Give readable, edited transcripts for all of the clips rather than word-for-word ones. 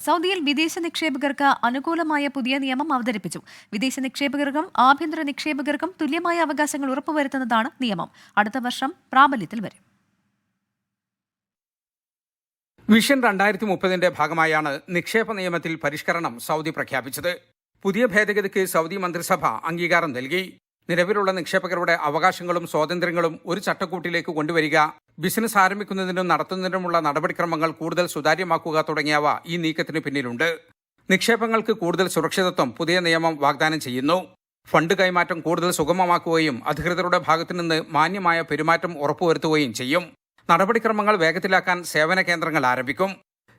സൗദിയിൽ വിദേശ നിക്ഷേപകർക്ക് അനുകൂലമായ പുതിയ നിയമം അവതരിപ്പിച്ചു. വിദേശ നിക്ഷേപകർക്കും ആഭ്യന്തര നിക്ഷേപകർക്കും തുല്യമായ അവകാശങ്ങൾ ഉറപ്പുവരുത്തുന്നതാണ് നിയമം. അടുത്ത വർഷം പ്രാബല്യത്തിൽ വരും. വിഷൻ 2030 ഭാഗമായാണ് നിക്ഷേപ നിയമത്തിൽ പരിഷ്കരണം സൗദി പ്രഖ്യാപിച്ചത്. പുതിയ ഭേദഗതിക്ക് സൗദി മന്ത്രിസഭ അംഗീകാരം നൽകി. നിലവിലുള്ള നിക്ഷേപകരുടെ അവകാശങ്ങളും സ്വാതന്ത്ര്യങ്ങളും ഒരു ചട്ടക്കൂട്ടിലേക്ക് കൊണ്ടുവരിക, ബിസിനസ് ആരംഭിക്കുന്നതിനും നടത്തുന്നതിനുമുള്ള നടപടിക്രമങ്ങൾ കൂടുതൽ സുതാര്യമാക്കുക തുടങ്ങിയവ ഈ നീക്കത്തിന് പിന്നിലുണ്ട്. നിക്ഷേപങ്ങൾക്ക് കൂടുതൽ സുരക്ഷിതത്വം പുതിയ നിയമം വാഗ്ദാനം ചെയ്യുന്നു. ഫണ്ട് കൈമാറ്റം കൂടുതൽ സുഗമമാക്കുകയും അധികൃതരുടെ ഭാഗത്തുനിന്ന് മാന്യമായ പെരുമാറ്റം ഉറപ്പുവരുത്തുകയും ചെയ്യും. നടപടിക്രമങ്ങൾ വേഗത്തിലാക്കാൻ സേവന കേന്ദ്രങ്ങൾ ആരംഭിക്കും.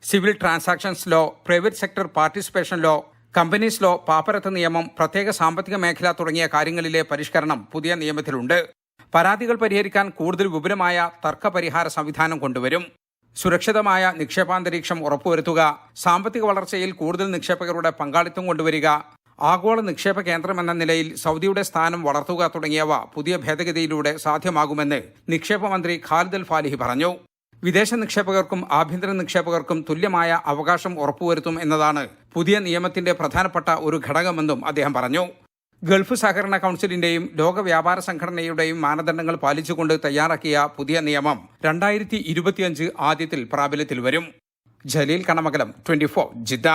Civil transactions law, private sector participation law, companies law, പാപ്പരത്ത നിയമം, പ്രത്യേക സാമ്പത്തിക മേഖല തുടങ്ങിയ കാര്യങ്ങളിലെ പരിഷ്കരണം പുതിയ നിയമത്തിലുണ്ട്. പരാതികൾ പരിഹരിക്കാൻ കൂടുതൽ വിപുലമായ തർക്ക പരിഹാര സംവിധാനം കൊണ്ടുവരും. സുരക്ഷിതമായ നിക്ഷേപാന്തരീക്ഷം ഉറപ്പുവരുത്തുക, സാമ്പത്തിക വളർച്ചയിൽ കൂടുതൽ നിക്ഷേപകരുടെ പങ്കാളിത്തം കൊണ്ടുവരിക, ആഗോള നിക്ഷേപ കേന്ദ്രമെന്ന നിലയിൽ സൗദിയുടെ സ്ഥാനം വളർത്തുക തുടങ്ങിയവ പുതിയ ഭേദഗതിയിലൂടെ സാധ്യമാകുമെന്ന് നിക്ഷേപ മന്ത്രി ഖാലിദ് അൽ ഫാലിഹി പറഞ്ഞു. വിദേശ നിക്ഷേപകർക്കും ആഭ്യന്തര നിക്ഷേപകർക്കും തുല്യമായ അവകാശം ഉറപ്പുവരുത്തും എന്നതാണ് പുതിയ നിയമത്തിന്റെ പ്രധാനപ്പെട്ട ഒരു ഘടകമെന്നും അദ്ദേഹം പറഞ്ഞു. ഗൾഫ് സഹകരണ കൌൺസിലിന്റെയും ലോക വ്യാപാര സംഘടനയുടെയും മാനദണ്ഡങ്ങൾ പാലിച്ചുകൊണ്ട് തയ്യാറാക്കിയ പുതിയ നിയമം 2025 ആദ്യത്തിൽ പ്രാബല്യത്തിൽ വരും. ജലീൽ കണമകലം, 24 ജിദ്ദ.